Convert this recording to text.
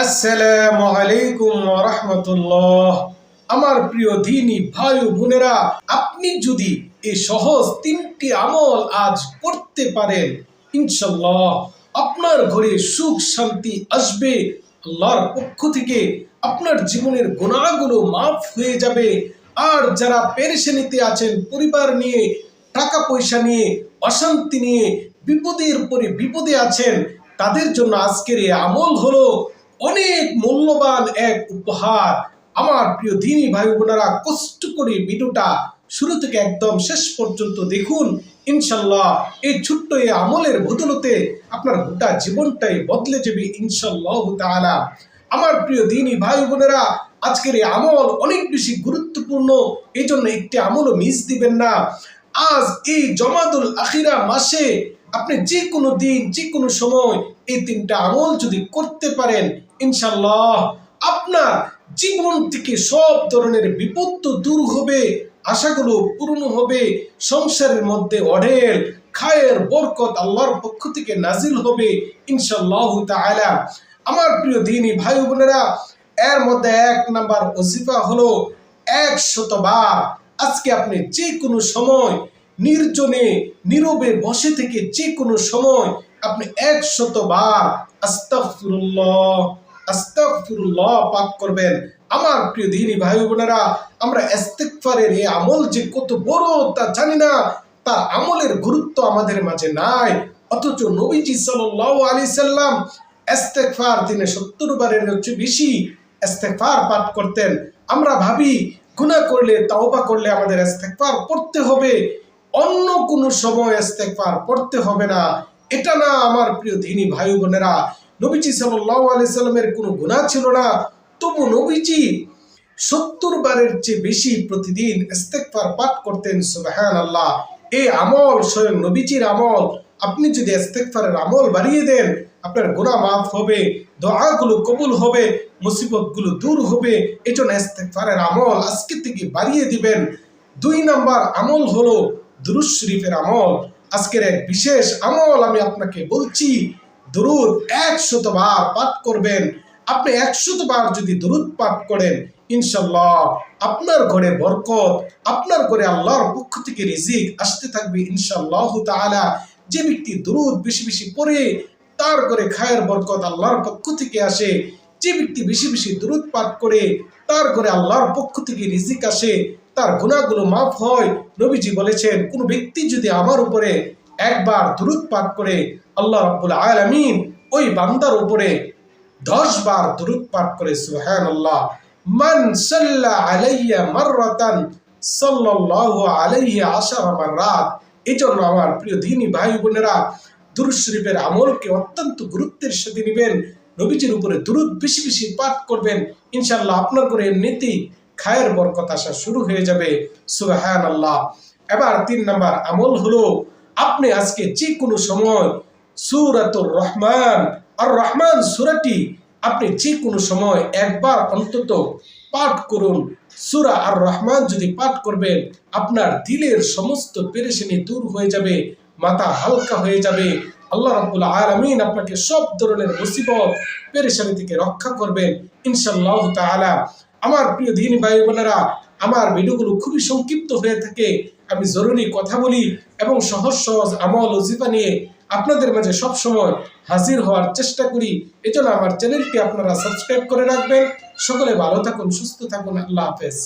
আসসালামু আলাইকুম ওয়া রাহমাতুল্লাহ। আমার প্রিয় দ্বীনি ভাই ও বোনেরা, আপনি যদি এই সহজ তিনটি আমল আজ করতে পারেন, ইনশাআল্লাহ আপনার ঘরে সুখ শান্তি আসবে। আল্লাহর পক্ষ থেকে আপনার জীবনের গুনাহগুলো মাফ হয়ে যাবে। আর যারা পেরেশানিতে আছেন, পরিবার নিয়ে, টাকা পয়সা নিয়ে, অশান্তি নিয়ে, বিপদের পরে বিপদে আছেন, তাদের জন্য আজকের এই আমল হলো অনেক মূল্যবান এক উপহার। আমার প্রিয় দ্বীনি ভাই বোনেরা, কষ্ট করে ভিডিওটা শুরু থেকে একদম শেষ পর্যন্ত দেখুন। ইনশাল্লাহ এই ছোট্ট এই আমলের বদলতে আপনার গোটা জীবনটাই বদলে যাবে ইনশাআল্লাহ তাআলা। আমার প্রিয় দ্বীনি ভাই বোনেরা, আজকের এই আমল অনেক বেশি গুরুত্বপূর্ণ, এই জন্য একটি আমলও মিস দিবেন না। আজ এই জমাদুল আখিরা মাসে আপনি যে কোনো দিন, যে কোনো সময় এই তিনটা আমল যদি করতে পারেন, ইনশাআল্লাহ আপনার জীবন থেকে সব ধরনের বিপদ তো দূর হবে, আশাগুলো পূর্ণ হবে, সংসারের মধ্যে অঢেল খায়ের বরকত আল্লাহর পক্ষ থেকে নাজিল হবে ইনশাআল্লাহ তাআলা। আমার প্রিয় দ্বীনি ভাই বোনেরা, এর মধ্যে এক নাম্বার ওজিফা হলো 100 বার। আজকে আপনি যে কোনো সময় নির্জনে নীরবে বসে থেকে যে কোনো সময় আপনি 100 বার আস্তাগফিরুল্লাহ আস্তাগফিরুল্লাহ পাঠ করবেন। আমার প্রিয় দ্বীনি ভাই বোনেরা, আমরা ইস্তিগফারের এই আমল যে কত বড় তা জানি না, তার আমলের গুরুত্ব আমাদের মাঝে নাই। অথচ নবীজি সাল্লাল্লাহু আলাইহি সাল্লাম ইস্তিগফার দিনে 70 বারের চেয়ে বেশি ইস্তিগফার পাঠ করতেন। আমরা ভাবি গুনাহ করলে, তাওবা করলে আমাদের ইস্তিগফার পড়তে হবে, অন্য কোনো সময় ইস্তিগফার পড়তে হবে না, এটা না। আমার প্রিয় দ্বীনি ভাই বোনেরা, নবীজি সাল্লাল্লাহু আলাইহি সাল্লামের কোনো গুনাহ ছিল না, তবু নবীজি 70 বারের চেয়ে বেশি প্রতিদিন ইস্তিগফার পাঠ করতেন। সুবহানাল্লাহ। এই আমল স্বয়ং নবীজির আমল। আপনি যদি ইস্তিগফারের আমল বাড়িয়ে দেন, আপনার গুনাহ মাফ হবে, দোয়াগুলো কবুল হবে, মুসিবতগুলো দূর হবে। এজন্য ইস্তিগফারের আমল আজকে থেকে বাড়িয়ে দিবেন। 2 নাম্বার আমল হলো দুরূদ শরীফের আমল। আজকের এক বিশেষ আমল আমি আপনাকে বলছি, দুরূদ 100 বার পাঠ করবেন। আপনি 100 বার যদি দুরূদ পাঠ করেন, ইনশাআল্লাহ আপনার ঘরে বরকত, আপনার ঘরে আল্লাহর পক্ষ থেকে রিজিক আসতে থাকবে ইনশাআল্লাহ তাআলা। যে ব্যক্তি দুরূদ বেশি বেশি পড়ে, তার ঘরে খায়ের বরকত আল্লাহর পক্ষ থেকে আসে। যে ব্যক্তি বেশি বেশি দুরূদ পাঠ করে, তার ঘরে আল্লাহর পক্ষ থেকে রিজিক আসে, তার গুনাহগুলো মাফ হয়। নবীজি বলেছেন, কোন ব্যক্তি যদি আমার উপরে একবার দুরূদ পাঠ করে, আল্লাহ রাব্বুল আলামিন ওই বান্দার উপরে 10 বার দুরূদ পাঠ করে। সুবহানাল্লাহ। মান সাল্লা আলাইয়া মাররাতান সাল্লাল্লাহু আলাইহি 10 মাররাত। এজন্য আমার প্রিয় দ্বীনি ভাই বোনেরা, দুরূদ শরীফের আমলকে অত্যন্ত গুরুত্বের সাথে নেবেন। নবীজির উপরে দুরূদ বেশি বেশি পাঠ করবেন, ইনশাআল্লাহ আপনার করে এমনিতেই খায়ের বরকত আসা শুরু হয়ে যাবে। সুবহানাল্লাহ। এবার 3 নাম্বার আমল হলো, আপনি আজকে যে কোনো সময় সূরাতুর রহমান, আর রহমান সূরাটি আপনি যে কোনো সময় একবার অন্তত পাঠ করুন। সূরা আর রহমান যদি পাঠ করবেন, আপনার দিলের সমস্ত পেরেশানি দূর হয়ে যাবে, মাথা হালকা হয়ে যাবে। আল্লাহ রাব্বুল আলামিন আপনাকে সব ধরনের মুসিবত পেরেশানি থেকে রক্ষা করবেন ইনশাআল্লাহ তাআলা। আমার প্রিয় দ্বীনি ভাই বোনেরা, আমার ভিডিওগুলো খুবই সংক্ষিপ্ত হয়ে থাকে। আমি জরুরি কথা বলি এবং সহজ সহজ আমল ওজিফা নিয়ে আপনাদের মাঝে সবসময় হাজির হওয়ার চেষ্টা করি। এজন্য আমার চ্যানেলটি আপনারা সাবস্ক্রাইব করে রাখবেন। সকলে ভালো থাকুন, সুস্থ থাকুন। আল্লাহ হাফেজ।